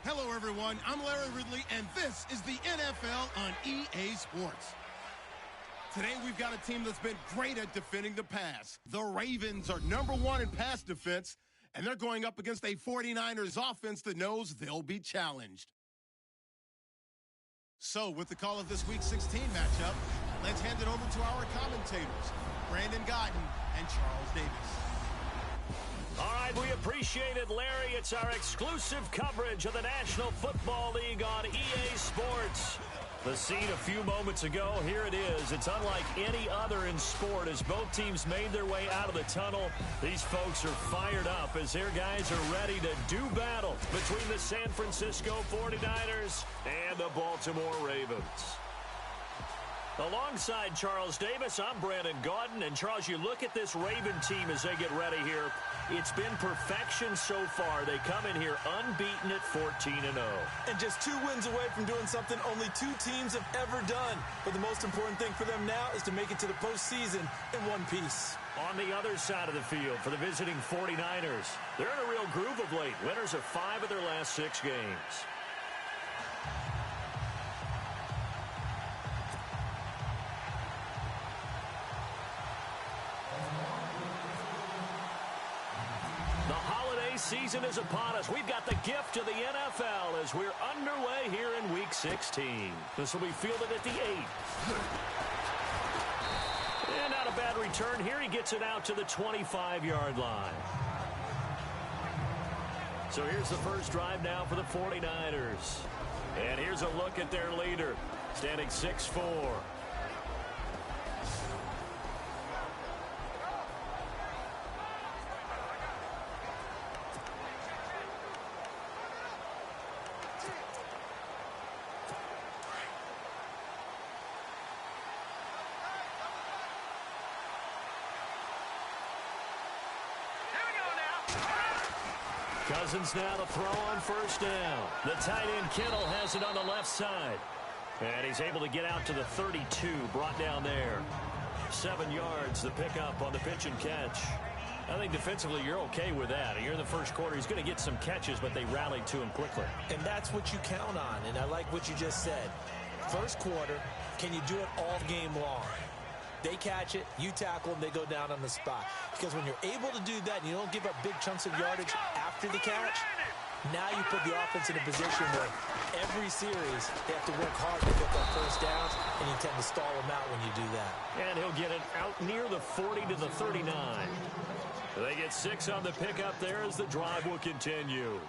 Hello, everyone. I'm Larry Ridley, and this is the NFL on EA Sports. Today, we've got a team that's been great at defending the pass. The Ravens are #1 in pass defense, and they're going up against a 49ers offense that knows they'll be challenged. So, with the call of this Week 16 matchup, let's hand it over to our commentators, Brandon Godden and Charles Davis. All right, we appreciate it, Larry. It's our exclusive coverage of the National Football League on EA Sports. The scene a few moments ago, here it is. It's unlike any other in sport as both teams made their way out of the tunnel. These folks are fired up as their guys are ready to do battle between the San Francisco 49ers and the Baltimore Ravens. Alongside Charles Davis, I'm Brandon Gaudin. And, Charles, you look at this Raven team as they get ready here. It's been perfection so far. They come in here unbeaten at 14-0. And just 2 wins away from doing something only 2 teams have ever done. But the most important thing for them now is to make it to the postseason in one piece. On the other side of the field for the visiting 49ers, they're in a real groove of late. Winners of 5 of their last 6 games. Season is upon us. We've got the gift of the NFL as we're underway here in Week 16. This will be fielded at the 8. And not a bad return here. He gets it out to the 25-yard line. So here's the first drive now for the 49ers. And here's a look at their leader, standing 6'4". Cousins now to throw on first down. The tight end Kittle has it on the left side. And he's able to get out to the 32, brought down there. 7 yards, the pickup on the pitch and catch. I think defensively you're okay with that. You're in the first quarter. He's going to get some catches, but they rallied to him quickly. And that's what you count on, and I like what you just said. First quarter, can you do it all game long? They catch it, you tackle them, they go down on the spot. Because when you're able to do that and you don't give up big chunks of yardage after the catch, now you put the offense in a position where every series they have to work hard to pick up first downs, and you tend to stall them out when you do that. And he'll get it out near the 40 to the 39. They get 6 on the pickup there as the drive will continue.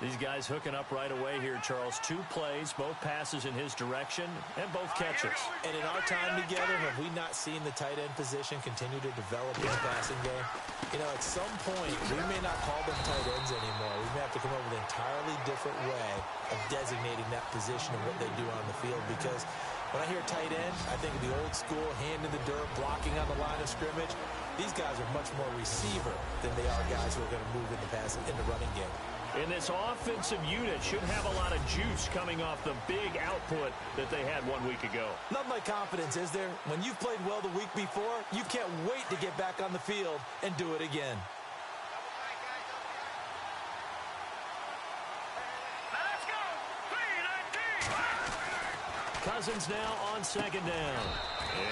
These guys hooking up right away here, Charles. 2 plays, both passes in his direction, and both catches. And in our time together, have we not seen the tight end position continue to develop in the passing game? You know, at some point, we may not call them tight ends anymore. We may have to come up with an entirely different way of designating that position and what they do on the field. Because when I hear tight end, I think of the old school, hand in the dirt, blocking on the line of scrimmage. These guys are much more receiver than they are guys who are going to move in the running game. And this offensive unit should have a lot of juice coming off the big output that they had 1 week ago. Not my confidence, is there? When you've played well the week before, you can't wait to get back on the field and do it again. Let's go. Cousins now on second down.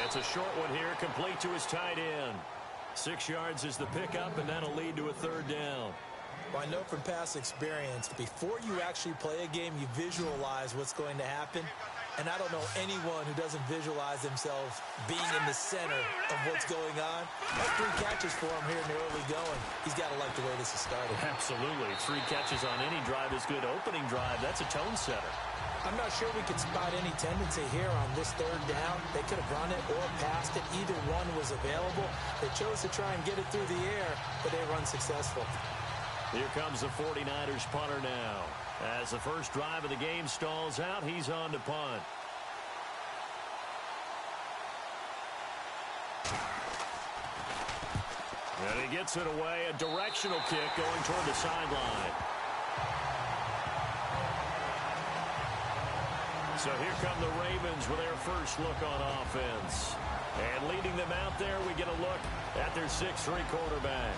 It's a short one here, complete to his tight end. 6 yards is the pickup, and that'll lead to a third down. Well, I know from past experience, before you actually play a game, you visualize what's going to happen. And I don't know anyone who doesn't visualize themselves being in the center of what's going on. That's 3 catches for him here in the early going. He's got to like the way this is started. Absolutely. 3 catches on any drive is good. Opening drive, that's a tone setter. I'm not sure we could spot any tendency here on this third down. They could have run it or passed it. Either one was available. They chose to try and get it through the air, but they were unsuccessful. Here comes the 49ers punter now. As the first drive of the game stalls out, he's on to punt. And he gets it away, a directional kick going toward the sideline. So here come the Ravens with their first look on offense. And leading them out there, we get a look at their 6'3" quarterback.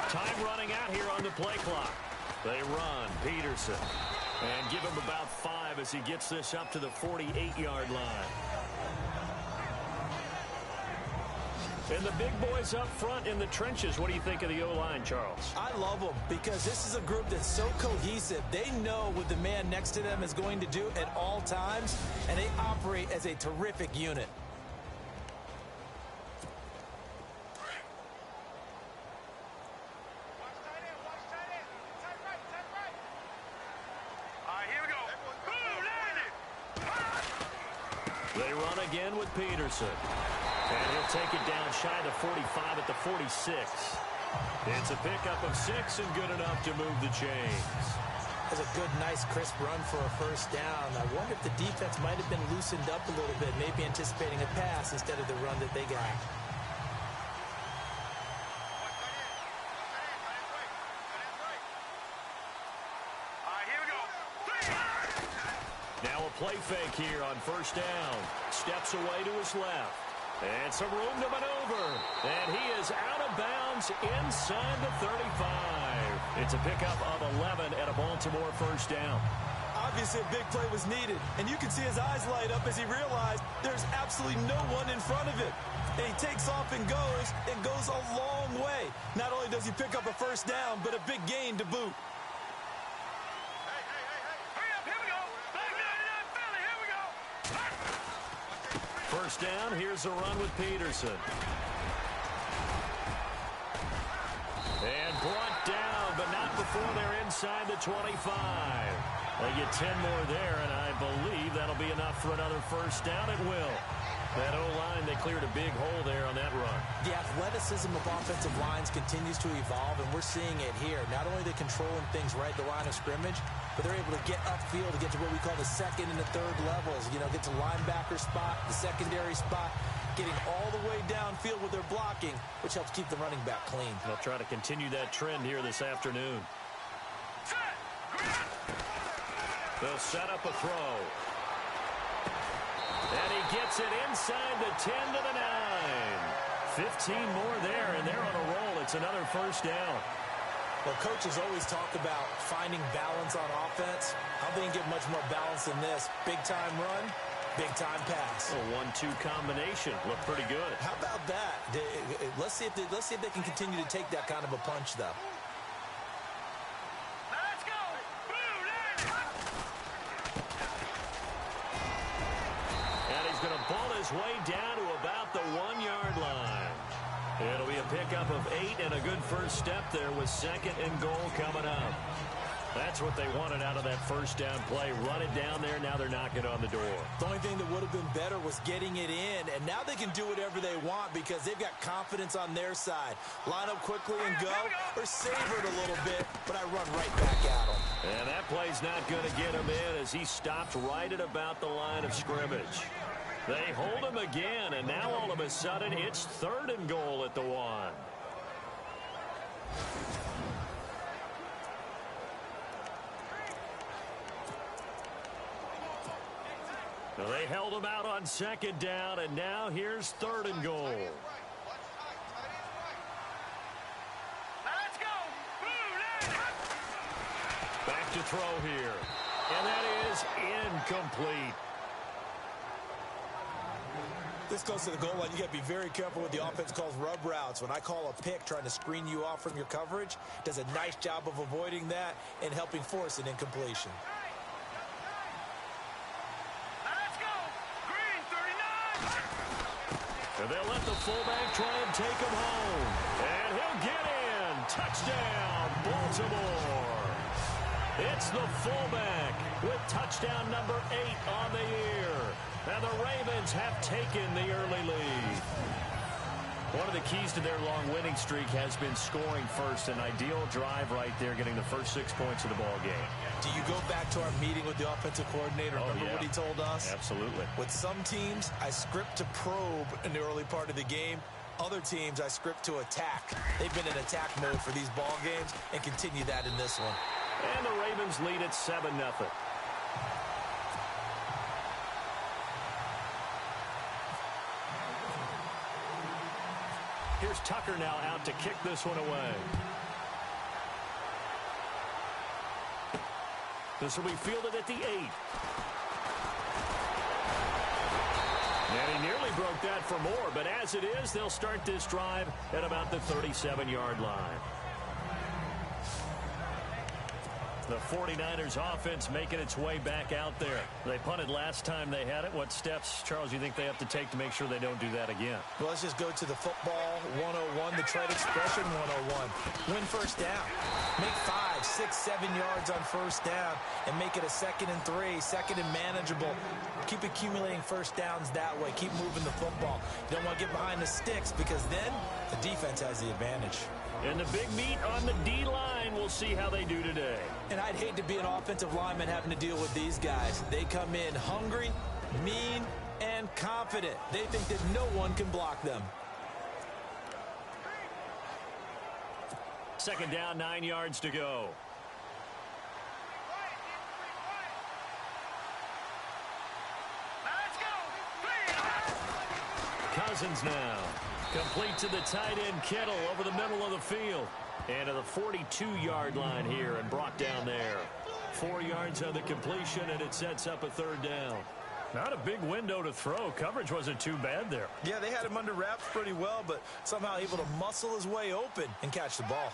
Time running out here on the play clock. They run. Peterson. And give him about 5 as he gets this up to the 48-yard line. And the big boys up front in the trenches. What do you think of the O-line, Charles? I love them because this is a group that's so cohesive. They know what the man next to them is going to do at all times, and they operate as a terrific unit. They run again with Peterson. And he'll take it down shy of the 45 at the 46. It's a pickup of 6 and good enough to move the chains. That's a good, nice, crisp run for a first down. I wonder if the defense might have been loosened up a little bit, maybe anticipating a pass instead of the run that they got. Now a play fake here on first down. Steps away to his left. And some room to maneuver. And he is out of bounds inside the 35. It's a pickup of 11 at a Baltimore first down. Obviously, a big play was needed. And you can see his eyes light up as he realized there's absolutely no one in front of him. And he takes off and goes a long way. Not only does he pick up a first down, but a big gain to boot. First down, here's a run with Peterson. And brought down, but not before they're inside the 25. They get 10 more there, and I believe that'll be enough for another first down. It will. That O-line, they cleared a big hole there on that run. The athleticism of offensive lines continues to evolve, and we're seeing it here. Not only are they controlling things right at the line of scrimmage, but they're able to get upfield to get to what we call the second and the third levels. You know, get to linebacker spot, the secondary spot, getting all the way downfield with their blocking, which helps keep the running back clean. They'll try to continue that trend here this afternoon. They'll set up a throw. And he gets it inside the 10 to the 9. 15 more there, and they're on a roll. It's another first down. Well, coaches always talk about finding balance on offense. I don't think you get much more balance than this. Big-time run, big-time pass. A 1-2 combination. Looked pretty good. How about that? Let's see if they can continue to take that kind of a punch, though. Going to ball his way down to about the 1-yard line. It'll be a pickup of 8 and a good first step there with second and goal coming up. That's what they wanted out of that first down play. Run it down there. Now they're knocking on the door. The only thing that would have been better was getting it in. And now they can do whatever they want because they've got confidence on their side. Line up quickly and go, or savor it a little bit, but I run right back at them. And that play's not going to get him in as he stopped right at about the line of scrimmage. They hold him again, and now all of a sudden it's third and goal at the 1. Well, they held him out on second down, and now here's third and goal. Let's go. Back to throw here, and that is incomplete. This goes to the goal line. You got to be very careful with the offense calls rub routes. When I call a pick trying to screen you off from your coverage, does a nice job of avoiding that and helping force an incompletion. Let's go. Green 39. And they'll let the fullback try and take him home. And he'll get in. Touchdown, Baltimore. It's the fullback with touchdown number 8 on the year. And the Ravens have taken the early lead. One of the keys to their long winning streak has been scoring first. An ideal drive right there, getting the first 6 points of the ball game. Do you go back to our meeting with the offensive coordinator? Remember what he told us? Absolutely. With some teams, I script to probe in the early part of the game. Other teams, I script to attack. They've been in attack mode for these ball games and continue that in this one. And the Ravens lead at 7-0. Here's Tucker now out to kick this one away. This will be fielded at the 8. And he nearly broke that for more, but as it is, they'll start this drive at about the 37-yard line. The 49ers offense making its way back out there. They punted last time they had it. What steps, Charles, you think they have to take to make sure they don't do that again? Well, let's just go to the football 101, the trade expression 101. Win first down. Make 5, 6, 7 yards on first down and make it a 2nd and 3, 2nd and manageable. Keep accumulating first downs that way. Keep moving the football. You don't want to get behind the sticks because then the defense has the advantage. And the big meat on the D-line, we'll see how they do today. And I'd hate to be an offensive lineman having to deal with these guys. They come in hungry, mean, and confident. They think that no one can block them. 2nd down, 9 yards to go. Cousins now. Complete to the tight end, Kittle, over the middle of the field. And to the 42-yard line here and brought down there. 4 yards on the completion, and it sets up a 3rd down. Not a big window to throw. Coverage wasn't too bad there. Yeah, they had him under wraps pretty well, but somehow able to muscle his way open and catch the ball.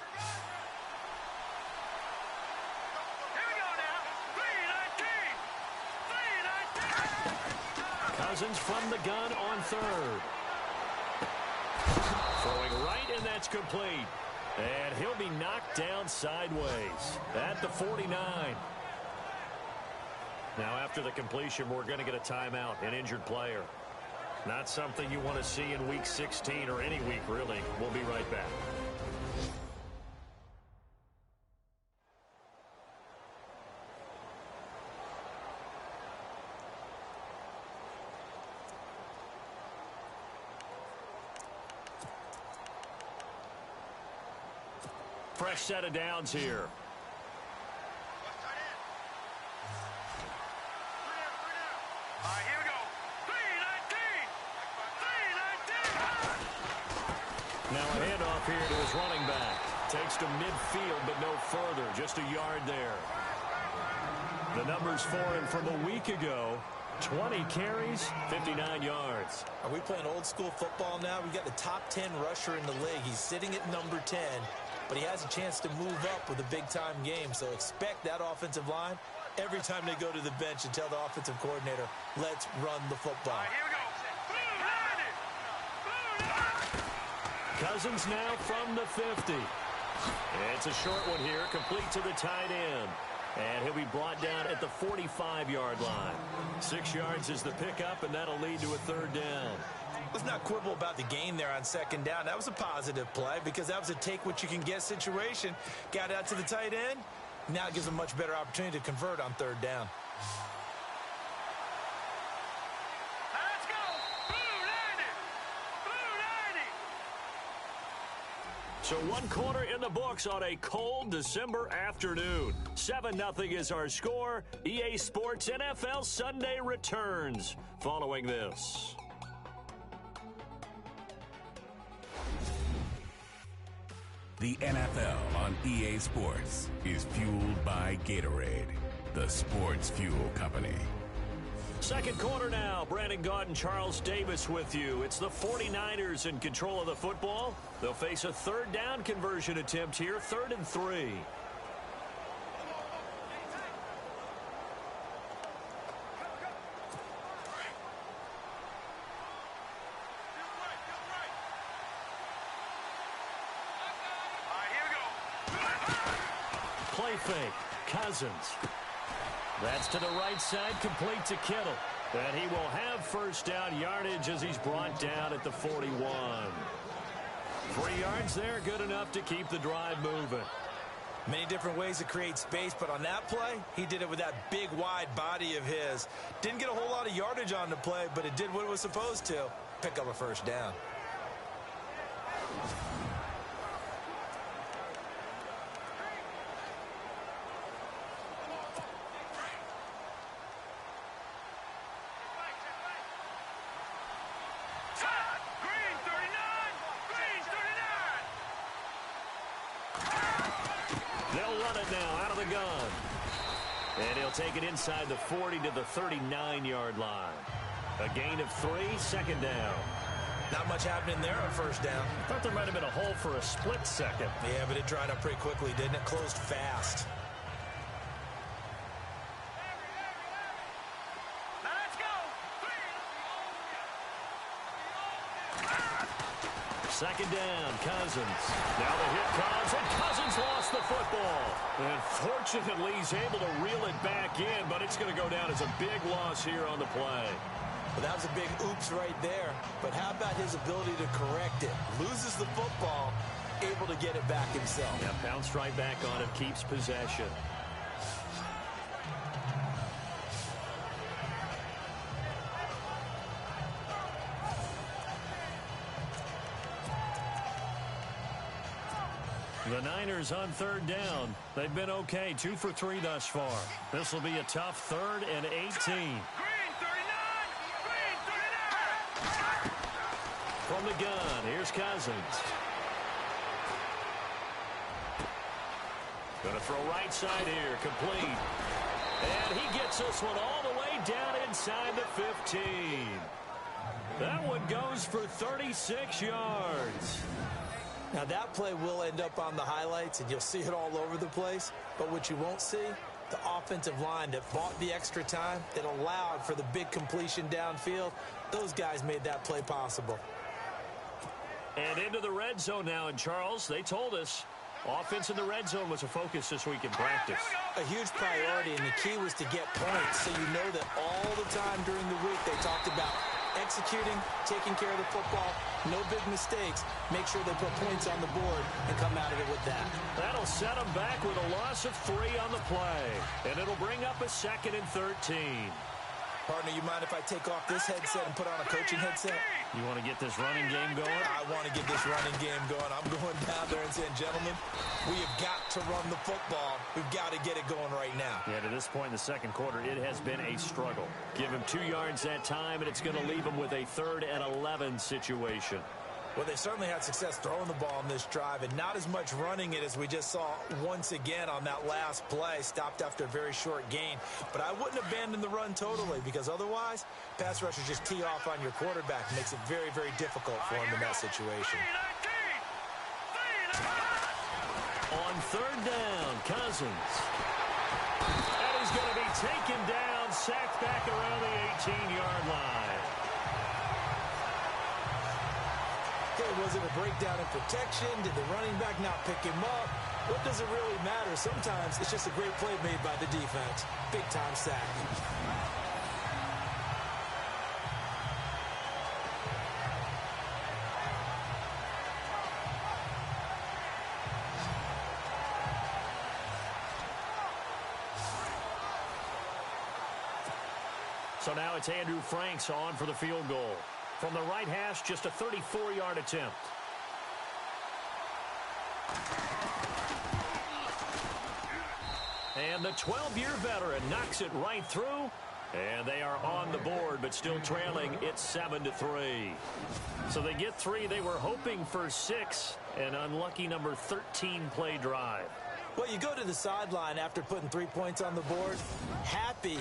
Here we go now. 3-19. Cousins from the gun on 3rd. Throwing right, and that's complete. And he'll be knocked down sideways at the 49. Now, after the completion, we're going to get a timeout, an injured player. Not something you want to see in Week 16 or any week, really. We'll be right back. Fresh set of downs here. All right, here we go. 3-19. 3-19. Now a handoff here to his running back. Takes to midfield, but no further. Just a yard there. The numbers for him from a week ago. 20 carries, 59 yards. Are we playing old school football now? We've got the top 10 rusher in the league. He's sitting at number 10, but he has a chance to move up with a big-time game. So expect that offensive line every time they go to the bench and tell the offensive coordinator, let's run the football. All right, here we go. Cousins now from the 50. It's a short one here, complete to the tight end. And he'll be brought down at the 45-yard line. 6 yards is the pickup, and that'll lead to a 3rd down. Let's not quibble about the gain there on 2nd down. That was a positive play because that was a take-what-you-can-get situation. Got out to the tight end. Now it gives him a much better opportunity to convert on 3rd down. Let's go. Blue 90. Blue 90. So 1 quarter in the books on a cold December afternoon. 7-0 is our score. EA Sports NFL Sunday returns following this. The NFL on EA Sports is fueled by Gatorade, the sports fuel company. 2nd quarter now. Brandon Gaudin and Charles Davis with you. It's the 49ers in control of the football. They'll face a 3rd down conversion attempt here, 3rd and 3. Play fake. Cousins. That's to the right side, complete to Kittle. And he will have 1st down yardage as he's brought down at the 41. 3 yards there, good enough to keep the drive moving. Many different ways to create space, but on that play, he did it with that big, wide body of his. Didn't get a whole lot of yardage on the play, but it did what it was supposed to. Pick up a 1st down. Green 39. Green 39. They'll run it now out of the gun. And he'll take it inside the 40 to the 39-yard line. A gain of 3, second down. Not much happening there on first down. Thought there might have been a hole for a split second. Yeah, but it dried up pretty quickly, didn't it? Closed fast. Now let's go. Second down, Cousins. Now the hit comes, and Cousins lost the football. And fortunately, he's able to reel it back in, but it's going to go down as a big loss here on the play. Well, that was a big oops right there. But how about his ability to correct it? Loses the football, able to get it back himself. Yeah, pounced right back on it, keeps possession. The Niners on third down. They've been okay, 2 for 3 thus far. This will be a tough 3rd and 18. Green 39. Green 39. From the gun, here's Cousins. Going to throw right side here, complete. And he gets this one all the way down inside the 15. That one goes for 36 yards. Now, that play will end up on the highlights, and you'll see it all over the place. But what you won't see, the offensive line that bought the extra time, that allowed for the big completion downfield, those guys made that play possible. And into the red zone now, and Charles, they told us offense in the red zone was a focus this week in practice. A huge priority, and the key was to get points, so you know that all the time during the week they talked about executing, taking care of the football, no big mistakes, make sure they put points on the board and come out of it with that. That'll set them back with a loss of 3 on the play, and it'll bring up a 2nd and 13. Partner, you mind if I take off this headset and put on a coaching headset? You want to get this running game going? I want to get this running game going. I'm going down there and saying, gentlemen, we have got to run the football. We've got to get it going right now. Yeah, to this point in the second quarter, it has been a struggle. Give him 2 yards that time, and it's going to leave him with a 3rd and 11 situation. Well, they certainly had success throwing the ball on this drive, and not as much running it as we just saw once again on that last play. Stopped after a very short gain. But I wouldn't abandon the run totally, because otherwise, pass rushers just tee off on your quarterback. Makes it very, very difficult for him in that situation. On 3rd down, Cousins. And he's going to be taken down, sacked back around the 18-yard line. Was it a breakdown in protection? Did the running back not pick him up? What does it really matter? Sometimes it's just a great play made by the defense. Big-time sack. So now it's Andrew Franks on for the field goal. From the right hash, just a 34-yard attempt. And the 12-year veteran knocks it right through. And they are on the board, but still trailing. It's 7-3. So they get 3. They were hoping for 6. An unlucky number 13 play drive. Well, you go to the sideline after putting 3 points on the board, happy,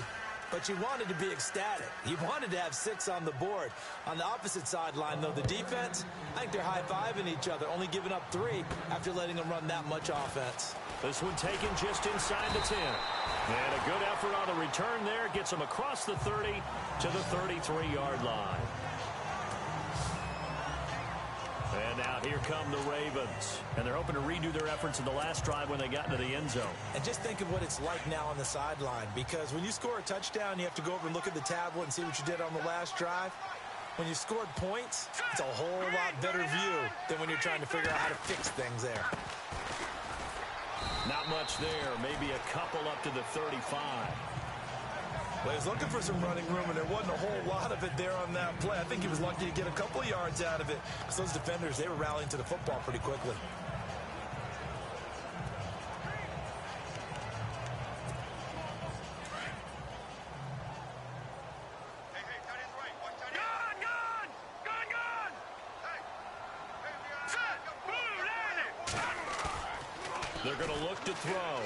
but you wanted to be ecstatic. You wanted to have 6 on the board. On the opposite sideline, though, the defense, I think they're high-fiving each other, only giving up 3 after letting them run that much offense. This one taken just inside the 10. And a good effort on the return there. Gets them across the 30 to the 33-yard line. And now here come the Ravens. And they're hoping to redo their efforts in the last drive when they got into the end zone. And just think of what it's like now on the sideline, because when you score a touchdown, you have to go over and look at the tablet and see what you did on the last drive. When you scored points, it's a whole lot better view than when you're trying to figure out how to fix things there. Not much there. Maybe a couple up to the 35. Well, he was looking for some running room, and there wasn't a whole lot of it there on that play. I think he was lucky to get a couple of yards out of it, because those defenders, they were rallying to the football pretty quickly. They're going to look to throw.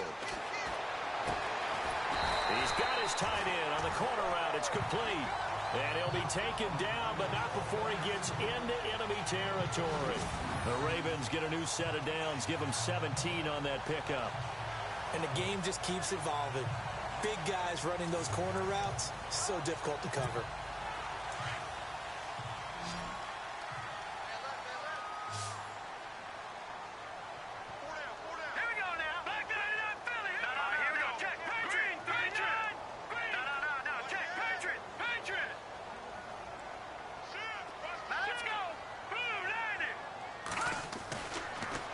He's got his tight end on the corner route. It's complete. And he'll be taken down, but not before he gets into enemy territory. The Ravens get a new set of downs, give them 17 on that pickup. And the game just keeps evolving. Big guys running those corner routes, so difficult to cover.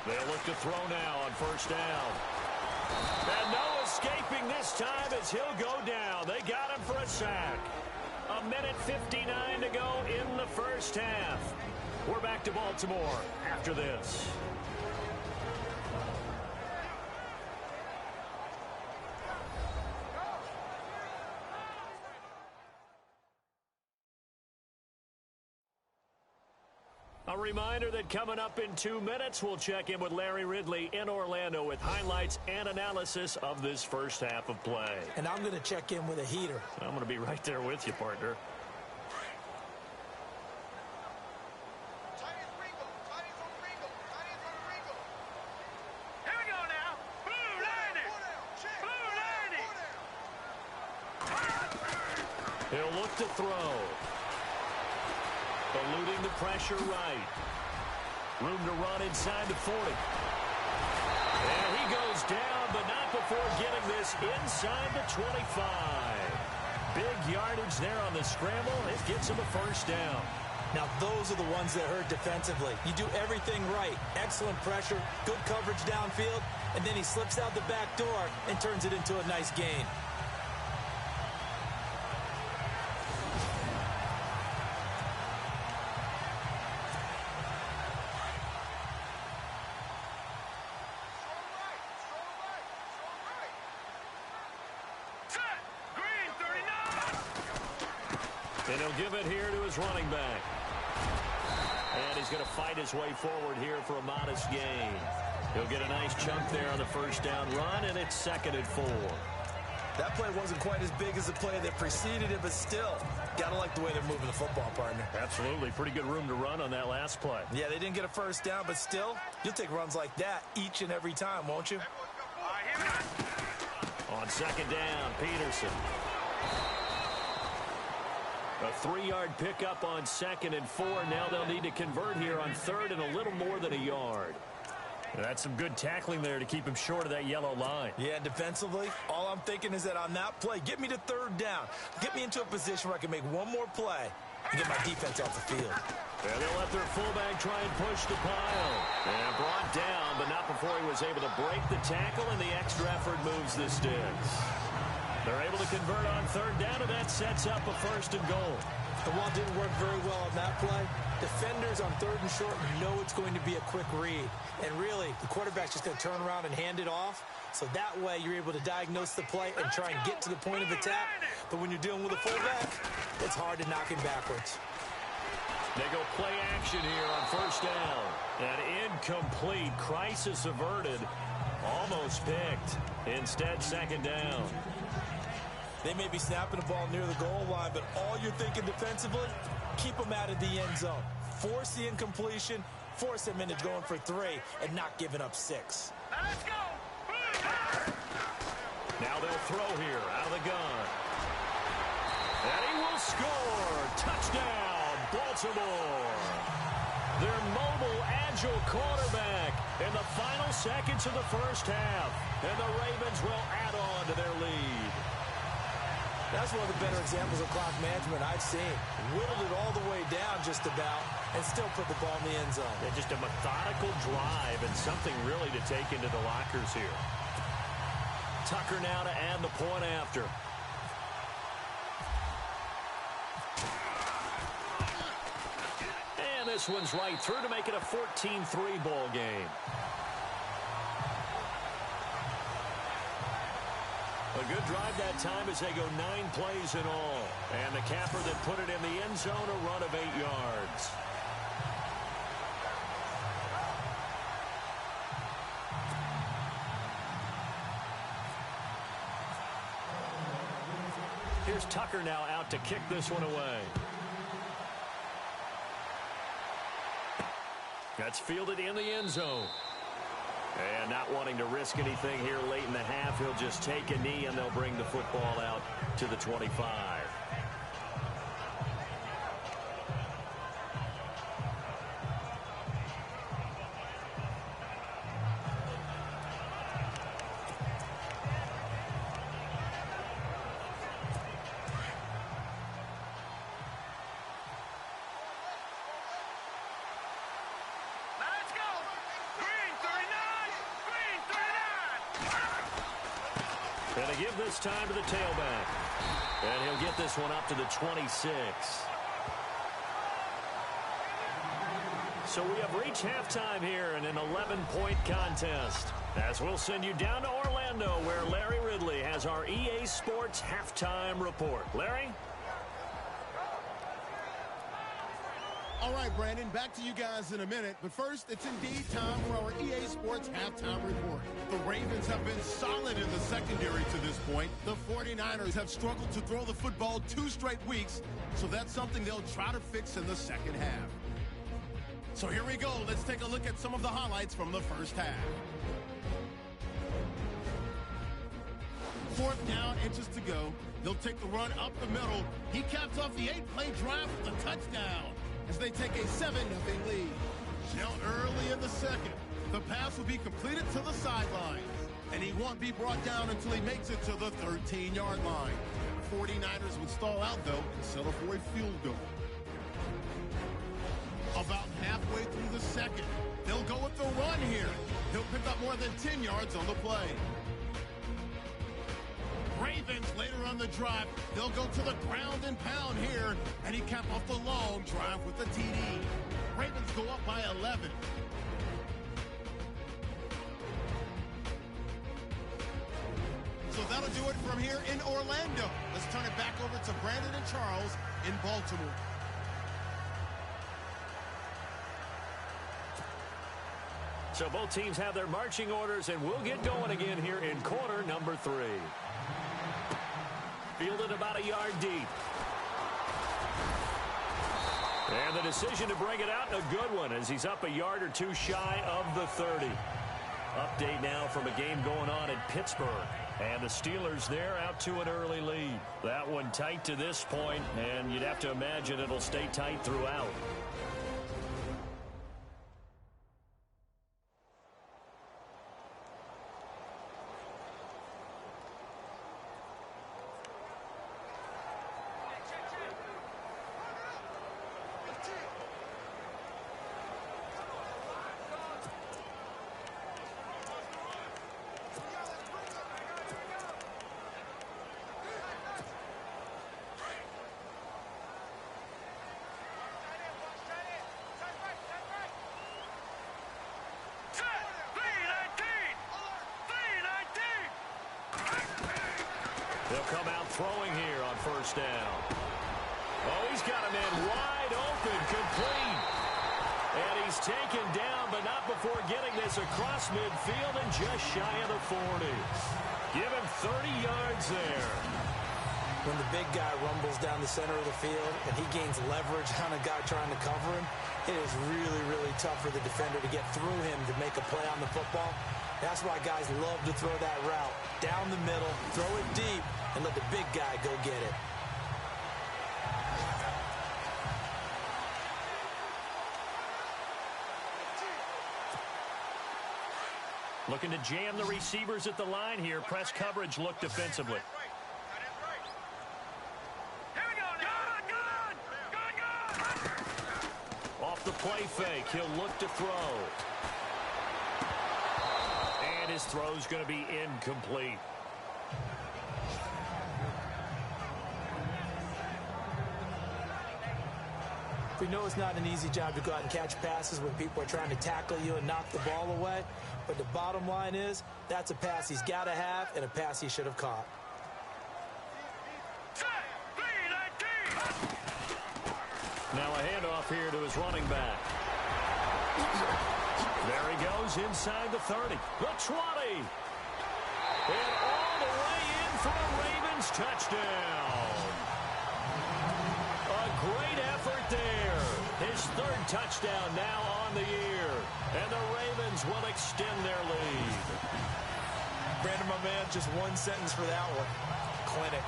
They'll look to throw now on first down. And no escaping this time as he'll go down. They got him for a sack. 1:59 to go in the first half. We're back to Baltimore after this. A reminder that coming up in 2 minutes, we'll check in with Larry Ridley in Orlando with highlights and analysis of this first half of play. And I'm going to check in with a heater. I'm going to be right there with you, partner. Here we go now. Blue landing. Blue landing. He'll look to throw. Eluding the pressure right. Room to run inside the 40. And he goes down, but not before getting this inside the 25. Big yardage there on the scramble. It gets him a first down. Now, those are the ones that hurt defensively. You do everything right. Excellent pressure, good coverage downfield, and then he slips out the back door and turns it into a nice gain. And he'll give it here to his running back. And he's going to fight his way forward here for a modest gain. He'll get a nice chunk there on the first down run, and it's 2nd and 4. That play wasn't quite as big as the play that preceded it, but still, gotta like the way they're moving the football, partner. Absolutely. Pretty good room to run on that last play. Yeah, they didn't get a first down, but still, you'll take runs like that each and every time, won't you? On 2nd down, Peterson. A 3-yard pickup on 2nd and 4. Now they'll need to convert here on 3rd and a little more than a yard. That's some good tackling there to keep him short of that yellow line. Yeah, defensively, all I'm thinking is that on that play, get me to 3rd down. Get me into a position where I can make one more play and get my defense off the field. And they'll let their fullback try and push the pile. And brought down, but not before he was able to break the tackle, and the extra effort moves the sticks. They're able to convert on 3rd down, and that sets up a 1st and goal. The wall didn't work very well on that play. Defenders on 3rd and short know it's going to be a quick read. And really, the quarterback's just going to turn around and hand it off. So that way, you're able to diagnose the play and try and get to the point of attack. But when you're dealing with a fullback, it's hard to knock him backwards. They go play action here on 1st down. An incomplete, crisis averted, almost picked. Instead, 2nd down. They may be snapping the ball near the goal line, but all you're thinking defensively, keep them out of the end zone. Force the incompletion, force them into going for 3, and not giving up 6. Let's go. Now they'll throw here out of the gun. And he will score. Touchdown, Baltimore. Their mobile, agile quarterback in the final seconds of the first half. And the Ravens will add on to their lead. That's one of the better examples of clock management I've seen. Whittled it all the way down just about and still put the ball in the end zone. Yeah, just a methodical drive and something really to take into the lockers here. Tucker now to add the point after. And this one's right through to make it a 14-3 ball game. A good drive that time as they go 9 plays in all. And the capper that put it in the end zone, a run of 8 yards. Here's Tucker now out to kick this one away. That's fielded in the end zone. And not wanting to risk anything here late in the half, he'll just take a knee and they'll bring the football out to the 25. And they give this time to the tailback. And he'll get this one up to the 26. So we have reached halftime here in an 11-point contest. As we'll send you down to Orlando, where Larry Ridley has our EA Sports halftime report. Larry? All right, Brandon, back to you guys in a minute. But first, it's indeed time for our EA Sports halftime report. The Ravens have been solid in the secondary to this point. The 49ers have struggled to throw the football 2 straight weeks, so that's something they'll try to fix in the second half. So here we go. Let's take a look at some of the highlights from the first half. 4th down, inches to go. They'll take the run up the middle. He caps off the 8-play drive with a touchdown as they take a 7-0 lead. Now early in the second, the pass will be completed to the sideline, and he won't be brought down until he makes it to the 13-yard line. 49ers would stall out, though, and settle for a field goal. About halfway through the second, they'll go with the run here. He'll pick up more than 10 yards on the play. Ravens later on the drive, they'll go to the ground and pound here, and he cap off the long drive with the TD. Ravens go up by 11. So that'll do it from here in Orlando. Let's turn it back over to Brandon and Charles in Baltimore. So both teams have their marching orders, and we'll get going again here in quarter number 3. Fielded about a yard deep. And the decision to bring it out, a good one, as he's up a yard or 2 shy of the 30. Update now from a game going on in Pittsburgh. And the Steelers there out to an early lead. That one tight to this point, and you'd have to imagine it'll stay tight throughout. They'll come out throwing here on 1st down. Oh, he's got a man wide open, complete. And he's taken down, but not before getting this across midfield and just shy of the 40. Give him 30 yards there. When the big guy rumbles down the center of the field and he gains leverage on a guy trying to cover him, it is really, really tough for the defender to get through him to make a play on the football. That's why guys love to throw that route down the middle, throw it deep, and let the big guy go get it. Looking to jam the receivers at the line here. Press coverage look defensively. Off the play fake, he'll look to throw. And his throw's going to be incomplete. We know it's not an easy job to go out and catch passes when people are trying to tackle you and knock the ball away. But the bottom line is, that's a pass he's got to have and a pass he should have caught. Now a handoff here to his running back. There he goes inside the 30. The 20. And all the way in for a Ravens touchdown. A great effort there. His third touchdown now on the year. And the Ravens will extend their lead. Brandon, my man, just one sentence for that one. Clinic.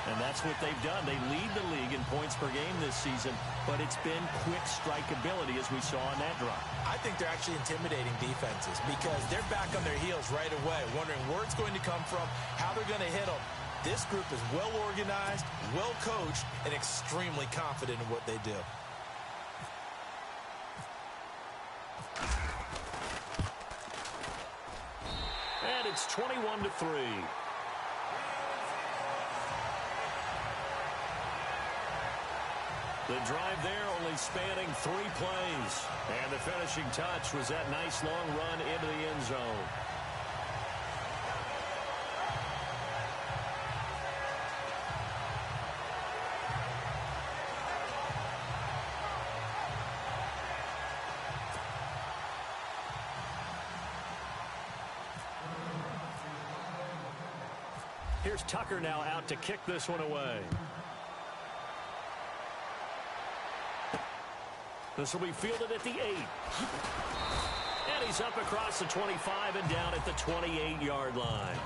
And that's what they've done. They lead the league in points per game this season, but it's been quick strikeability as we saw on that drive. I think they're actually intimidating defenses because they're back on their heels right away, wondering where it's going to come from, how they're going to hit them. This group is well organized, well coached, and extremely confident in what they do. And it's 21-3. The drive there only spanning 3 plays. And the finishing touch was that nice long run into the end zone. Here's Tucker now out to kick this one away. This will be fielded at the 8. And he's up across the 25 and down at the 28-yard line.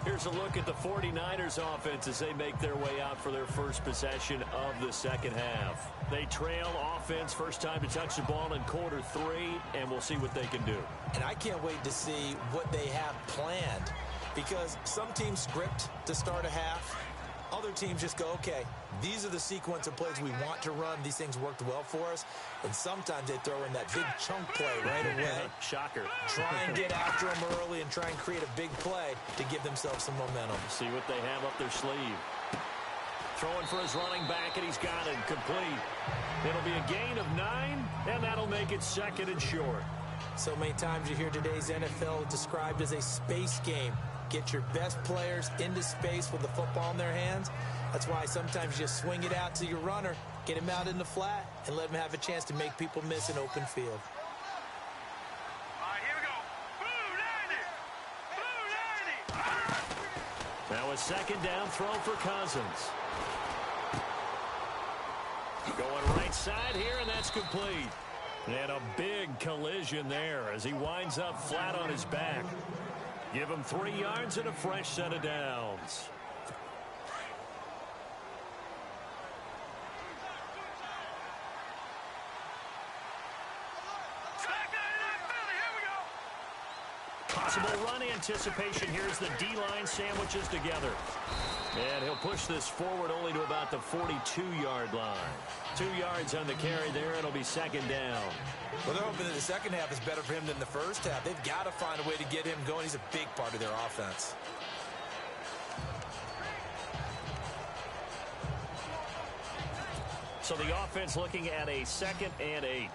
Here's a look at the 49ers offense as they make their way out for their first possession of the second half. They trail offense first time to touch the ball in quarter 3, and we'll see what they can do. And I can't wait to see what they have planned because some teams script to start a half. Other teams just go, okay, these are the sequence of plays we want to run. These things worked well for us. And sometimes they throw in that big chunk play right away. Shocker. Try and get after them early and try and create a big play to give themselves some momentum. See what they have up their sleeve. Throwing for his running back, and he's got it complete. It'll be a gain of 9, and that'll make it 2nd and short. So many times you hear today's NFL described as a space game. Get your best players into space with the football in their hands. That's why sometimes you just swing it out to your runner, get him out in the flat, and let him have a chance to make people miss an open field. All right, here we go. Blue 90. Blue 90. Now a second down throw for Cousins. Going right side here, and that's complete. And a big collision there as he winds up flat on his back. Give him 3 yards and a fresh set of downs. Possible run anticipation. Here's the D-line sandwiches together. And he'll push this forward only to about the 42-yard line. 2 yards on the carry there. It'll be 2nd down. Well, they're hoping that the second half is better for him than the first half. They've got to find a way to get him going. He's a big part of their offense. So the offense looking at a 2nd and 8.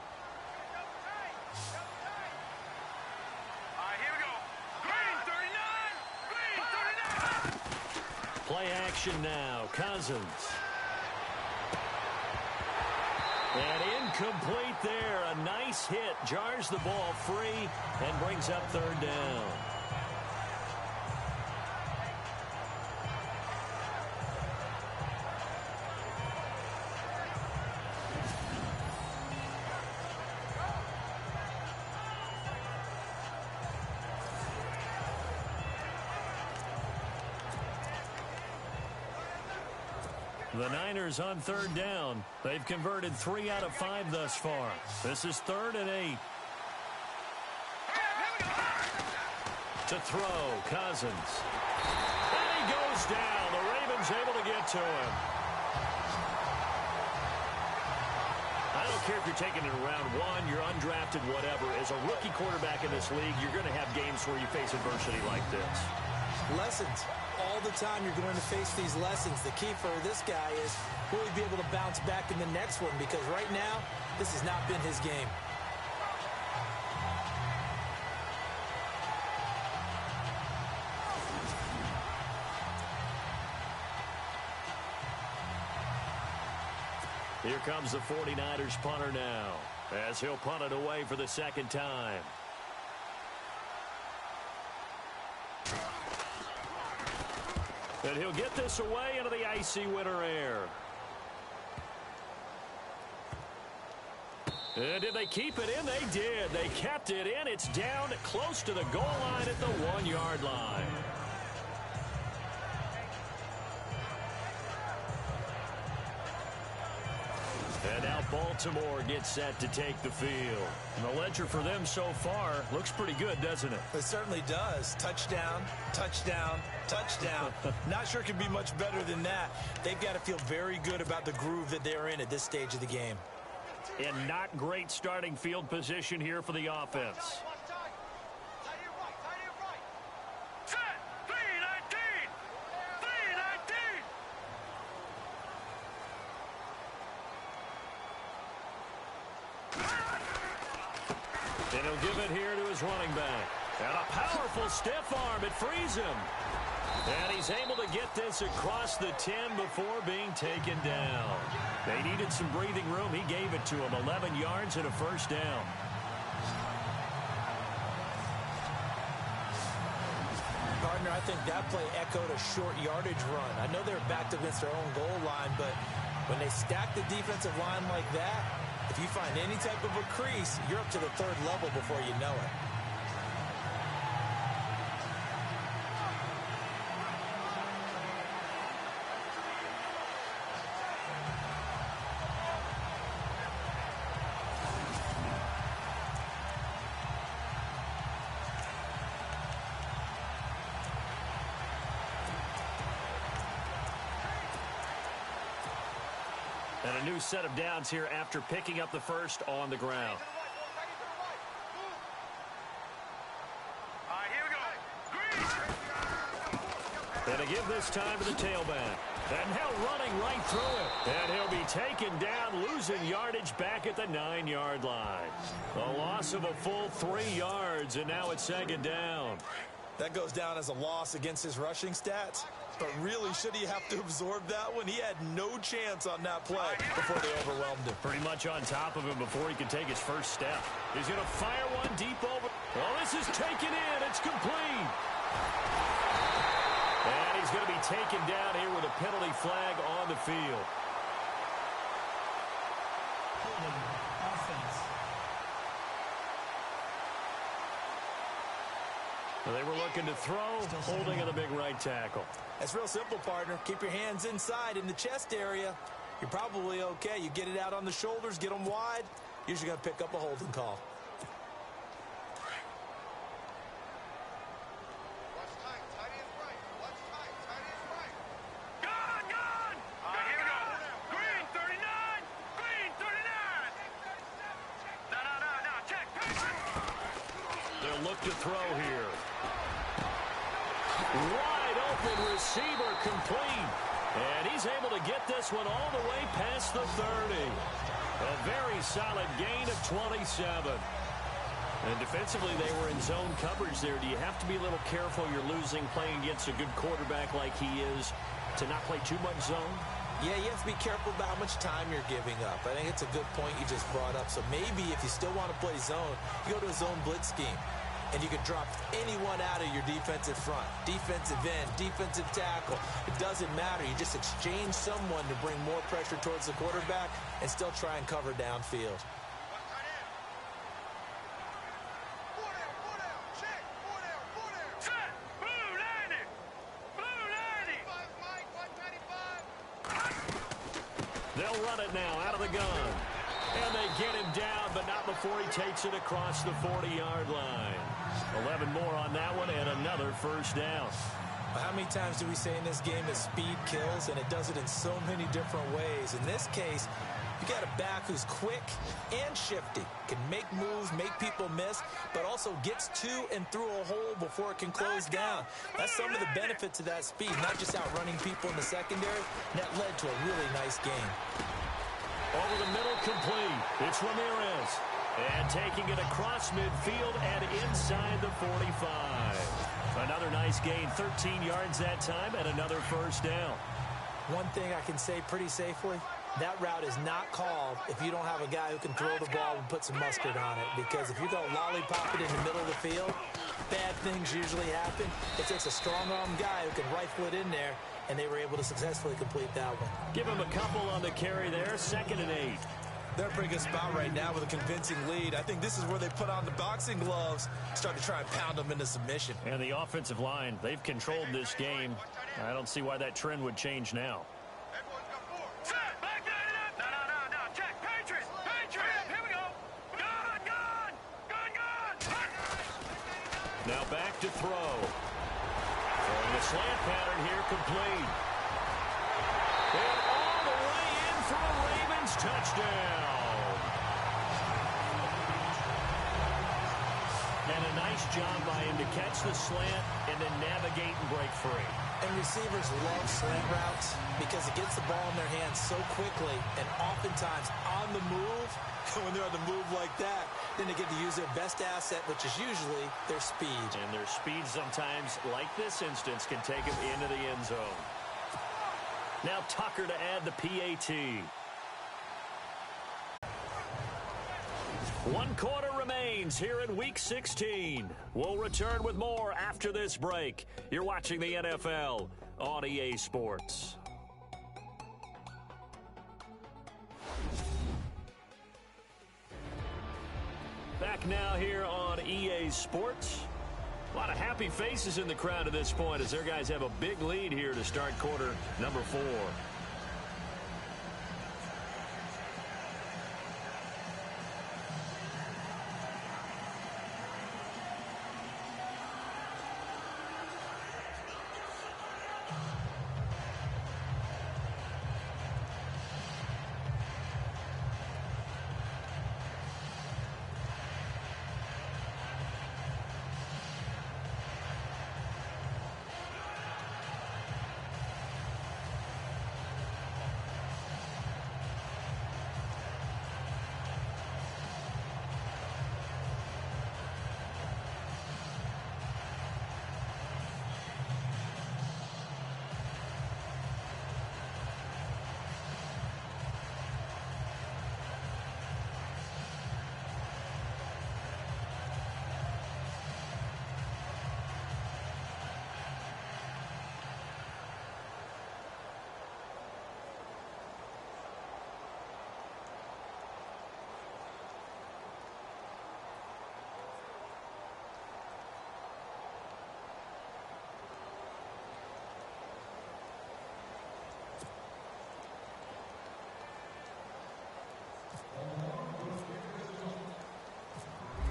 Play action now. Cousins. And incomplete there. A nice hit. Jars the ball free and brings up 3rd down. The Niners on 3rd down. They've converted 3 out of 5 thus far. This is 3rd and 8. To throw, Cousins. And he goes down. The Ravens able to get to him. I don't care if you're taking it in round 1, you're undrafted, whatever. As a rookie quarterback in this league, you're going to have games where you face adversity like this. Lessons. All the time you're going to face these lessons. The key for this guy is will he be able to bounce back in the next one? Because right now, this has not been his game. Here comes the 49ers punter now, as he'll punt it away for the 2nd time. And he'll get this away into the icy winter air. And did they keep it in? They did. They kept it in. It's down close to the goal line at the 1-yard line. And now Baltimore gets set to take the field. And the ledger for them so far looks pretty good, doesn't it? It certainly does. Touchdown, touchdown, touchdown. Not sure it can be much better than that. They've got to feel very good about the groove that they're in at this stage of the game. And not great starting field position here for the offense. And he'll give it here to his running back. And a powerful stiff arm. It frees him. And he's able to get this across the 10 before being taken down. They needed some breathing room. He gave it to him. 11 yards and a first down. Gardner, I think that play echoed a short yardage run. I know they're backed against their own goal line, but when they stack the defensive line like that, if you find any type of a crease, you're up to the third level before you know it. And a new set of downs here after picking up the first on the ground. All right, here we go. And to give this time to the tailback. And now running right through it. And he'll be taken down, losing yardage back at the 9-yard line. A loss of a full 3 yards, and now it's second down. That goes down as a loss against his rushing stats. But really, should he have to absorb that one? He had no chance on that play before they overwhelmed him. Pretty much on top of him before he could take his first step. He's going to fire one deep over. Oh, this is taken in. It's complete. And he's going to be taken down here with a penalty flag on the field. They were looking to throw, holding in the big right tackle. That's real simple, partner. Keep your hands inside in the chest area. You're probably okay. You get it out on the shoulders, get them wide. Usually going to pick up a holding call. Look to throw here. Wide open receiver complete. And he's able to get this one all the way past the 30. A very solid gain of 27. And defensively, they were in zone coverage there. Do you have to be a little careful? You're losing playing against a good quarterback like he is to not play too much zone? Yeah, you have to be careful about how much time you're giving up. I think it's a good point you just brought up. So maybe if you still want to play zone, you go to a zone blitz scheme. And you can drop anyone out of your defensive front, defensive end, defensive tackle. It doesn't matter. You just exchange someone to bring more pressure towards the quarterback and still try and cover downfield. They'll run it now out of the gun. And they get him down, but not before he takes it across the 40-yard line. 11 more on that one and another first down. Well, how many times do we say in this game that speed kills, and it does it in so many different ways? In this case, you got a back who's quick and shifty, can make moves, make people miss, but also gets to and through a hole before it can close down. That's some of the benefits of that speed, not just outrunning people in the secondary. And that led to a really nice game. Over the middle, complete. It's Ramirez. And taking it across midfield and inside the 45. Another nice gain, 13 yards that time, and another first down. One thing I can say pretty safely, that route is not called if you don't have a guy who can throw the ball and put some mustard on it. Because if you go lollipop it in the middle of the field, bad things usually happen. It takes a strong-arm guy who can rifle it in there, and they were able to successfully complete that one. Give him a couple on the carry there, 2nd and 8. They're in a pretty good spot right now with a convincing lead. I think this is where they put on the boxing gloves, start to try and pound them into submission. And the offensive line, they've controlled this game. I don't see why that trend would change now. Now back to throw. Throwing the slant pattern here, complete. And all the way in for a Ravens touchdown. And a nice job by him to catch the slant and then navigate and break free. And receivers love slant routes because it gets the ball in their hands so quickly and oftentimes on the move. When they're on the move like that, then they get to use their best asset, which is usually their speed. And their speed sometimes, like this instance, can take them into the end zone. Now Tucker to add the PAT. 1 quarter remains here in Week 16. We'll return with more after this break. You're watching the NFL on EA Sports. Back now here on EA Sports. A lot of happy faces in the crowd at this point as their guys have a big lead here to start quarter number 4.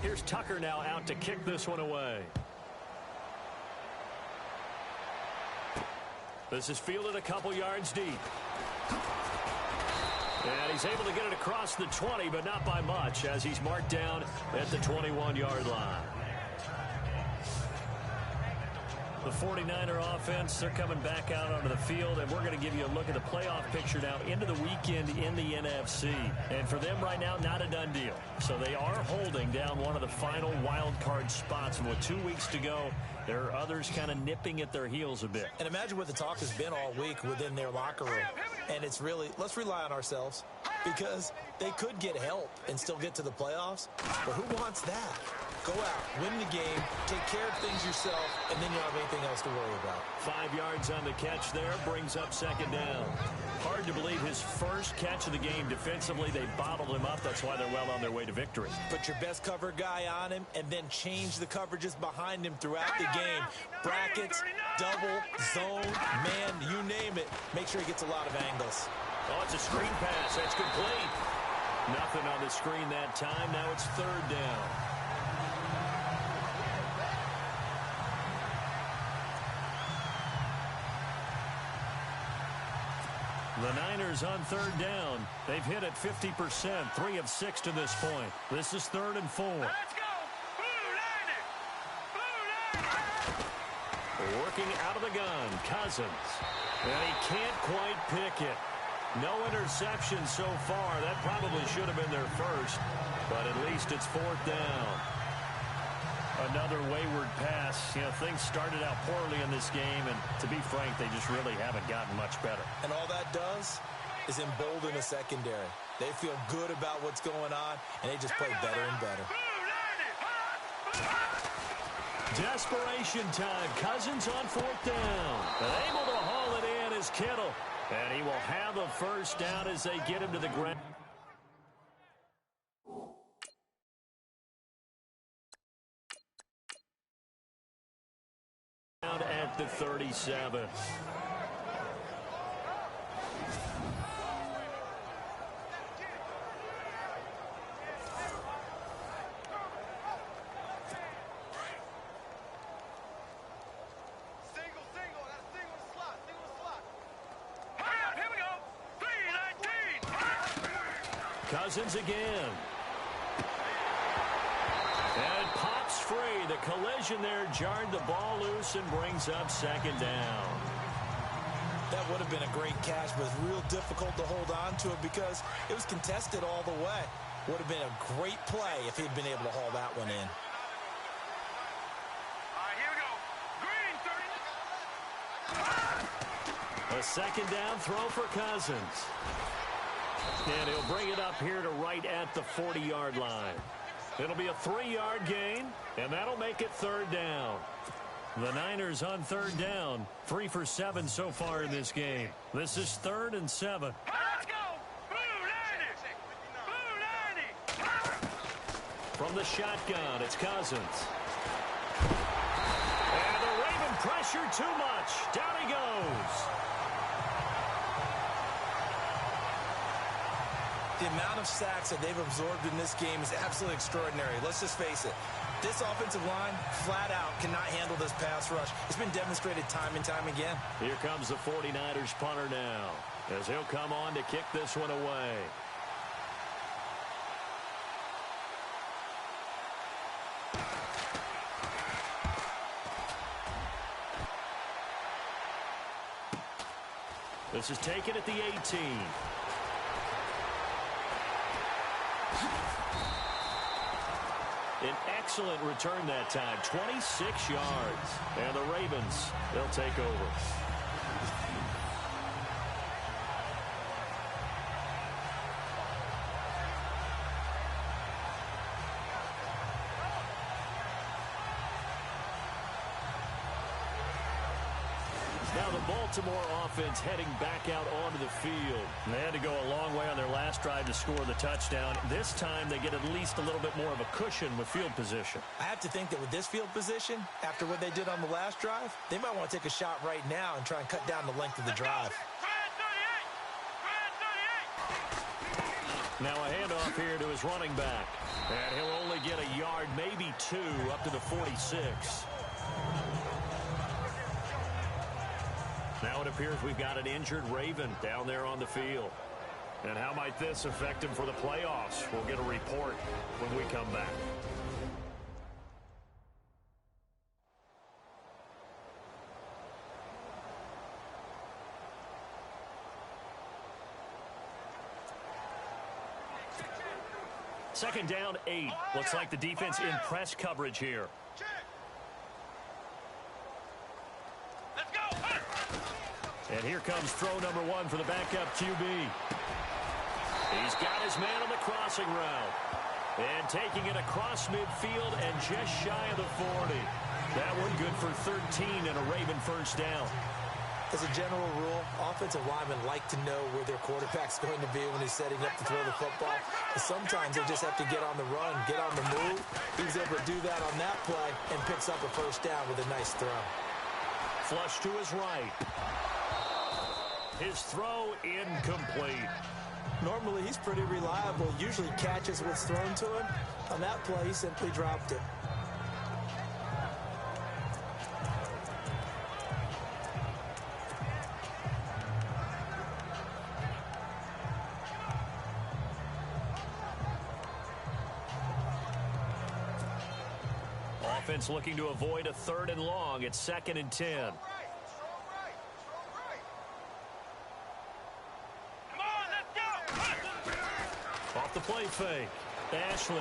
Here's Tucker now out to kick this one away. This is fielded a couple yards deep. And he's able to get it across the 20, but not by much, as he's marked down at the 21-yard line. The 49er offense, they're coming back out onto the field, and we're going to give you a look at the playoff picture now into the weekend in the NFC. And for them right now, not a done deal. So they are holding down one of the final wild card spots. And with 2 weeks to go, there are others kind of nipping at their heels a bit. And imagine what the talk has been all week within their locker room. And it's really, let's rely on ourselves, because they could get help and still get to the playoffs. But who wants that? Go out, win the game, take care of things yourself, and then you don't have anything else to worry about. 5 yards on the catch there, brings up 2nd down. Hard to believe his first catch of the game defensively. They bottled him up. That's why they're well on their way to victory. Put your best cover guy on him and then change the coverages behind him throughout the game. Brackets, double, zone, man, you name it. Make sure he gets a lot of angles. Oh, it's a screen pass. That's complete. Nothing on the screen that time. Now it's 3rd down. The Niners on 3rd down. They've hit it 50%, 3 of 6 to this point. This is 3rd and 4. Let's go! Blue Niner! Working out of the gun, Cousins. And he can't quite pick it. No interception so far. That probably should have been their first, but at least it's 4th down. Another wayward pass. You know, things started out poorly in this game, and to be frank, they just really haven't gotten much better. And all that does, is embolden the secondary. They feel good about what's going on, and they just play better and better. Desperation time. Cousins on 4th down. And able to haul it in is Kittle. And he will have a first down as they get him to the ground. At the 37. Cousins again. And pops free. The collision there jarred the ball loose and brings up 2nd down. That would have been a great catch, but it's real difficult to hold on to it because it was contested all the way. Would have been a great play if he'd been able to haul that one in. Here we go. Green, 30. A 2nd down throw for Cousins. And he'll bring it up here to right at the 40-yard line. It'll be a 3-yard gain, and that'll make it 3rd down. The Niners on 3rd down, 3 for 7 so far in this game. This is 3rd and 7. Let's go. Blue 90. Blue 90. From the shotgun, it's Cousins. And the Raven pressure too much. Down he goes. The amount of sacks that they've absorbed in this game is absolutely extraordinary. Let's just face it. This offensive line, flat out, cannot handle this pass rush. It's been demonstrated time and time again. Here comes the 49ers punter now, as he'll come on to kick this one away. This is taken at the 18. An excellent return that time, 26 yards. And the Ravens, they'll take over. Now the Baltimore offense heading back out onto the field. They had to go a long way on their last drive to score the touchdown. This time they get at least a little bit more of a cushion with field position. I have to think that with this field position, after what they did on the last drive, they might want to take a shot right now and try and cut down the length of the drive. Now a handoff here to his running back. And he'll only get a yard, maybe 2, up to the 46. Now it appears we've got an injured Raven down there on the field. And how might this affect him for the playoffs? We'll get a report when we come back. Second down, 8. Looks like the defense in press coverage here. And here comes throw number 1 for the backup QB. He's got his man on the crossing route. And taking it across midfield and just shy of the 40. That one good for 13 and a Raven first down. As a general rule, offensive linemen like to know where their quarterback's going to be when he's setting up to throw the football. But sometimes they just have to get on the run, get on the move. He was able to do that on that play and picks up a first down with a nice throw. Flush to his right. His throw incomplete. Normally, he's pretty reliable. Usually catches what's thrown to him. On that play, he simply dropped it. Offense looking to avoid a 3rd and long. It's 2nd and 10. Off the play fake. Ashley.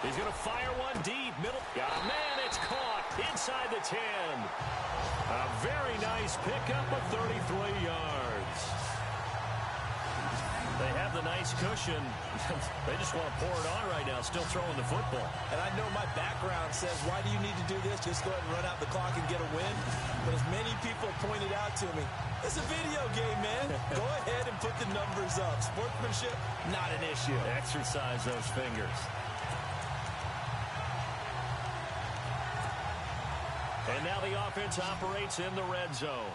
He's going to fire one deep. Middle. Oh, man, it's caught inside the 10. A very nice pickup of 33 yards. cushion. They just want to pour it on right now, still throwing the football. And I know my background says, why do you need to do this? Just go ahead and run out the clock and get a win. But as many people pointed out to me, it's a video game, man. Go ahead and put the numbers up. Sportsmanship, not an issue. Exercise those fingers. And now the offense operates in the red zone.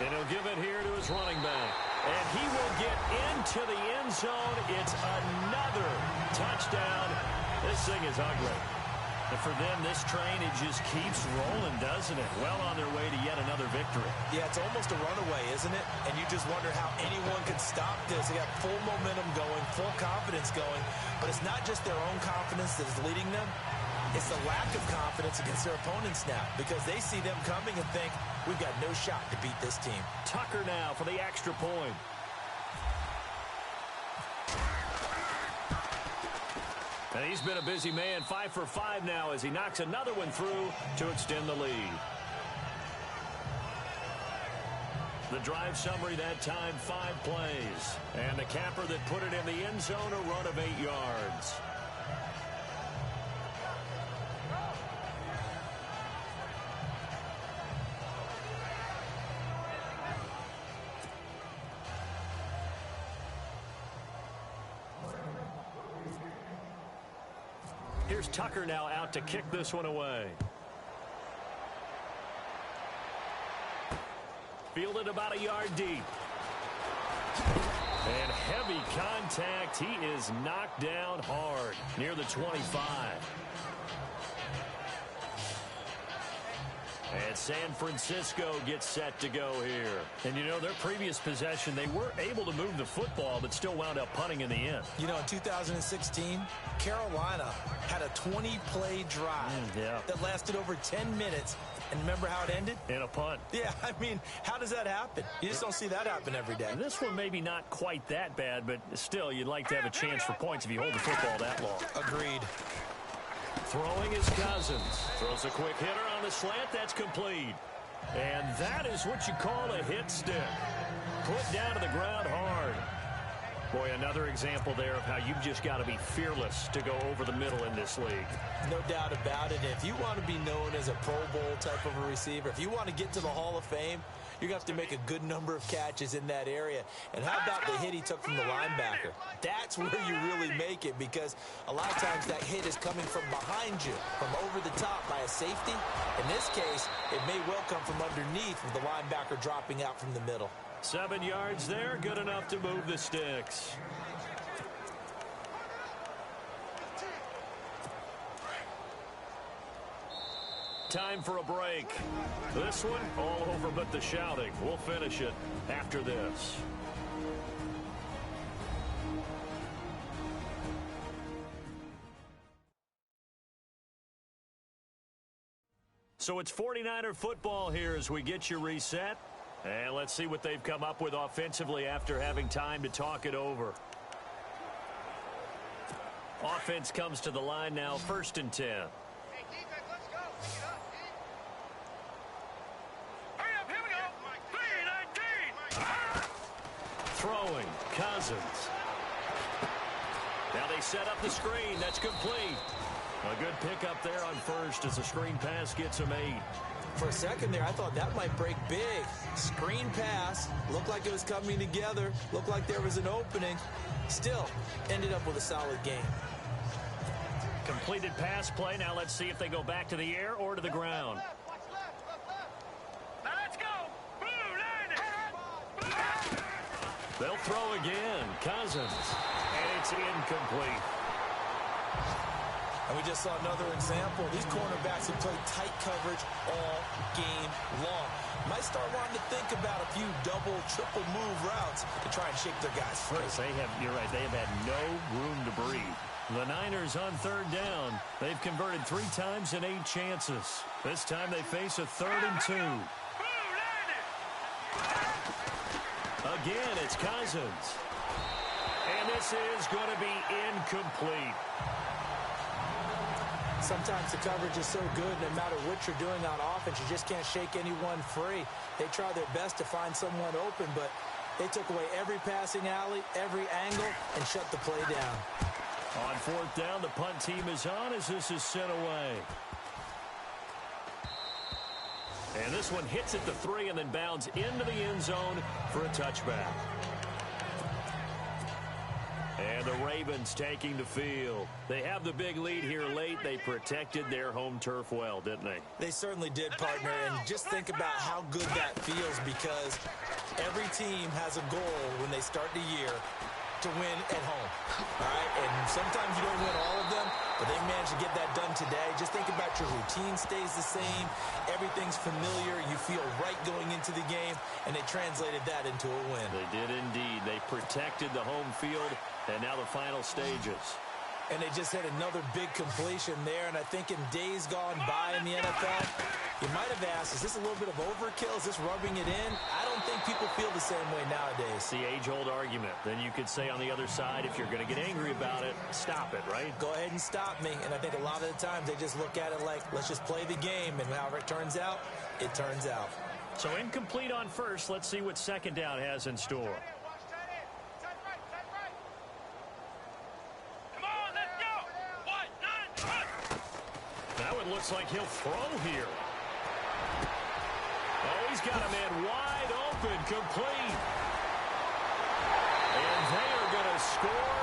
And he'll give it here to his running back. And he will get into the end zone. It's another touchdown. This thing is ugly. And for them, this train, it just keeps rolling, doesn't it? Well on their way to yet another victory. Yeah, it's almost a runaway, isn't it? And you just wonder how anyone could stop this. They got full momentum going, full confidence going. But it's not just their own confidence that is leading them. It's the lack of confidence against their opponents now, because they see them coming and think, we've got no shot to beat this team. Tucker now for the extra point. And he's been a busy man, 5 for 5 now as he knocks another one through to extend the lead. The drive summary that time, 5 plays. And the capper that put it in the end zone, a run of 8 yards. Here's Tucker now out to kick this one away. Fielded about a yard deep. And heavy contact. He is knocked down hard near the 25. And San Francisco gets set to go here. And, you know, their previous possession, they were able to move the football, but still wound up punting in the end. You know, in 2016, Carolina had a 20-play drive that lasted over 10 minutes. And remember how it ended? In a punt. Yeah, I mean, how does that happen? You just don't see that happen every day. And this one maybe not quite that bad, but still, you'd like to have a chance for points if you hold the football that long. Agreed. Throwing is Cousins. Throws a quick hitter on the slant. That's complete. And that is what you call a hit stick. Put down to the ground hard. Boy, another example there of how you've just got to be fearless to go over the middle in this league. No doubt about it. If you want to be known as a Pro Bowl type of a receiver, if you want to get to the Hall of Fame, you're going to have to make a good number of catches in that area. And how about the hit he took from the linebacker? That's where you really make it, because a lot of times that hit is coming from behind you, from over the top by a safety. In this case, it may well come from underneath with the linebacker dropping out from the middle. 7 yards there, good enough to move the sticks. Time for a break. This one, all over but the shouting. We'll finish it after this. So it's 49er football here as we get you reset. And let's see what they've come up with offensively after having time to talk it over. Offense comes to the line now, 1st and 10. Throwing, Cousins. Now they set up the screen. That's complete. A good pickup there on 1st as the screen pass gets him 8. For a second there, I thought that might break big. Screen pass. Looked like it was coming together. Looked like there was an opening. Still, ended up with a solid game. Completed pass play. Now let's see if they go back to the air or to the ground. Now let's go. They'll throw again. Cousins. And it's incomplete. And we just saw another example. These cornerbacks have played tight coverage all game long. Might start wanting to think about a few double, triple move routes to try and shake their guys free. You're right, they have had no room to breathe. The Niners on 3rd down. They've converted 3 times in 8 chances. This time they face a 3rd and 2. Again, it's Cousins. And this is going to be incomplete. Sometimes the coverage is so good, no matter what you're doing on offense, you just can't shake anyone free. They try their best to find someone open, but they took away every passing alley, every angle, and shut the play down. On fourth down, the punt team is on as this is sent away. And this one hits at the 3 and then bounds into the end zone for a touchback. And the Ravens taking the field. They have the big lead here late. They protected their home turf well, didn't they? They certainly did, partner. And just think about how good that feels, because every team has a goal when they start the year to win at home. All right? And sometimes you don't win all of them, but they managed to get that done today. Just think about your routine stays the same. Everything's familiar. You feel right going into the game, and they translated that into a win. They did indeed. They protected the home field, and now the final stages. And they just had another big completion there. And I think in days gone by in the NFL, you might have asked, is this a little bit of overkill? Is this rubbing it in? I don't think people feel the same way nowadays. It's the age-old argument. Then you could say on the other side, if you're going to get angry about it, stop it, right? Go ahead and stop me. And I think a lot of the times they just look at it like, let's just play the game. And however it turns out, it turns out. So incomplete on first. Let's see what second down has in store. Now it looks like he'll throw here. Oh, he's got a man wide open, complete. And they are going to score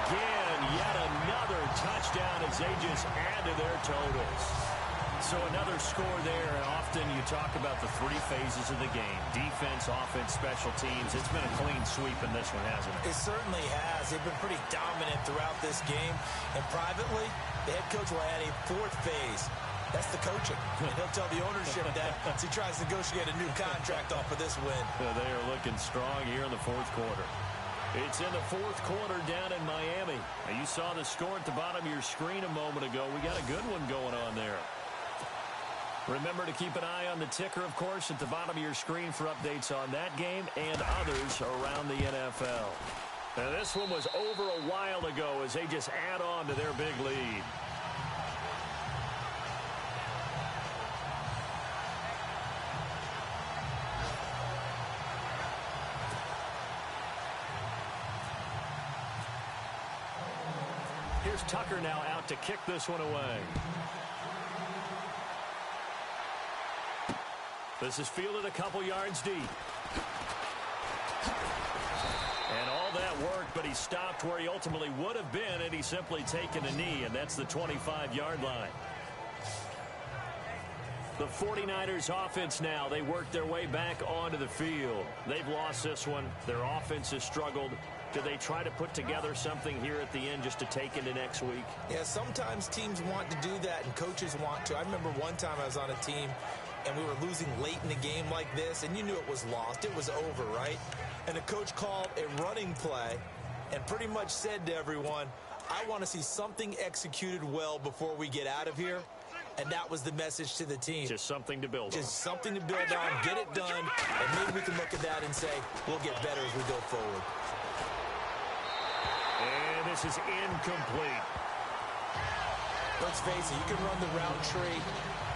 again. Yet another touchdown as they just add to their totals. So another score there, and often you talk about the 3 phases of the game. Defense, offense, special teams. It's been a clean sweep in this one, hasn't it? It certainly has. They've been pretty dominant throughout this game. And privately, the head coach will add a 4th phase. That's the coaching. And he'll tell the ownership that as he tries to negotiate a new contract off of this win. They are looking strong here in the 4th quarter. It's in the 4th quarter down in Miami. Now, you saw the score at the bottom of your screen a moment ago. We got a good one going on there. Remember to keep an eye on the ticker, of course, at the bottom of your screen for updates on that game and others around the NFL. Now, this one was over a while ago as they just add on to their big lead. Here's Tucker now out to kick this one away. This is fielded a couple yards deep. And all that worked, but he stopped where he ultimately would have been had he simply taken a knee, and that's the 25-yard line. The 49ers offense now, they work their way back onto the field. They've lost this one. Their offense has struggled. Do they try to put together something here at the end just to take into next week? Yeah, sometimes teams want to do that and coaches want to. I remember one time I was on a team and we were losing late in the game like this, and you knew it was lost. It was over, right? And the coach called a running play and pretty much said to everyone, I want to see something executed well before we get out of here. And that was the message to the team. Just something to build on. Just something to build on, get it done, and maybe we can look at that and say, we'll get better as we go forward. And this is incomplete. Let's face it, you can run the route tree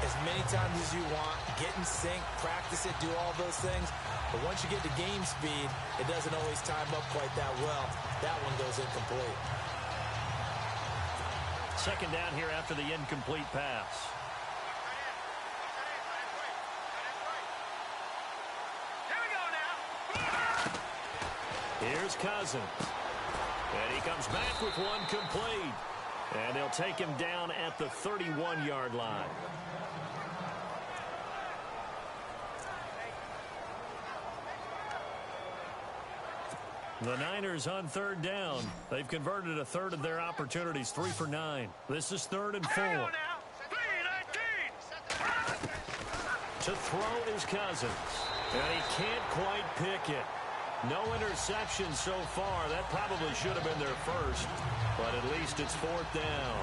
as many times as you want, get in sync, practice it, do all those things. But once you get to game speed, it doesn't always time up quite that well. That one goes incomplete. Second down here after the incomplete pass. Here we go now. Here's Cousins. And he comes back with one complete. And they'll take him down at the 31-yard line. The Niners on third down. They've converted a third of their opportunities, 3 for 9. This is 3rd and 4. To throw is Cousins. And he can't quite pick it. No interception so far. That probably should have been their first. But at least it's 4th down.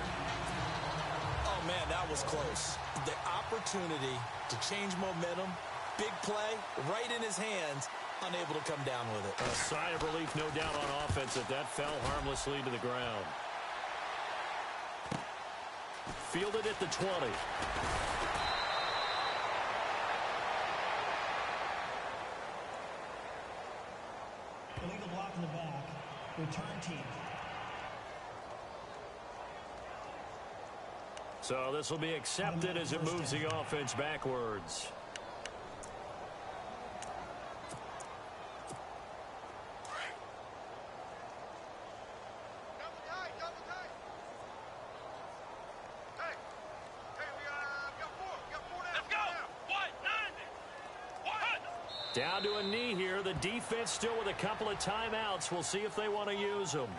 Oh, man, that was close. The opportunity to change momentum, big play, right in his hands, unable to come down with it. A sigh of relief, no doubt, on offense that fell harmlessly to the ground. fielded at the 20. Illegal block in the back. Return team. So this will be accepted as it moves the offense backwards. Down to a knee here. The defense still with a couple of timeouts. We'll see if they want to use them.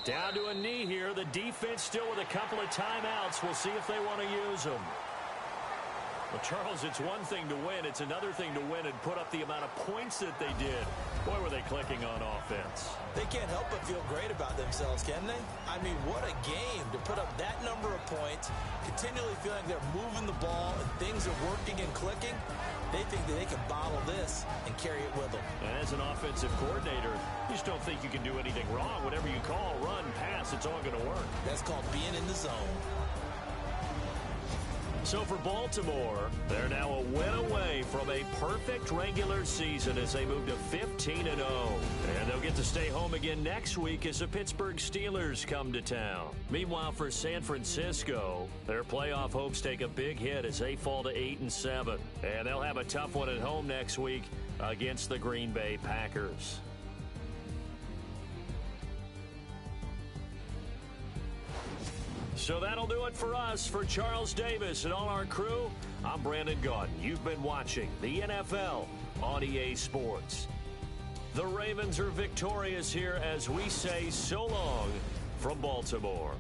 Down to a knee here. The defense still with a couple of timeouts. We'll see if they want to use them. Well, Charles, it's one thing to win. It's another thing to win and put up the amount of points that they did. Boy, were they clicking on offense. They can't help but feel great about themselves, can they? I mean, what a game to put up that number of points, continually feeling they're moving the ball and things are working and clicking. They think that they can bottle this and carry it with them. And as an offensive coordinator, you just don't think you can do anything wrong. Whatever you call, run, pass, it's all going to work. That's called being in the zone. So for Baltimore, they're now a win away from a perfect regular season as they move to 15-0. And they'll get to stay home again next week as the Pittsburgh Steelers come to town. Meanwhile, for San Francisco, their playoff hopes take a big hit as they fall to 8-7. And they'll have a tough one at home next week against the Green Bay Packers. So that'll do it for us. For Charles Davis and all our crew, I'm Brandon Gaudin. You've been watching the NFL on EA Sports. The Ravens are victorious here as we say so long from Baltimore.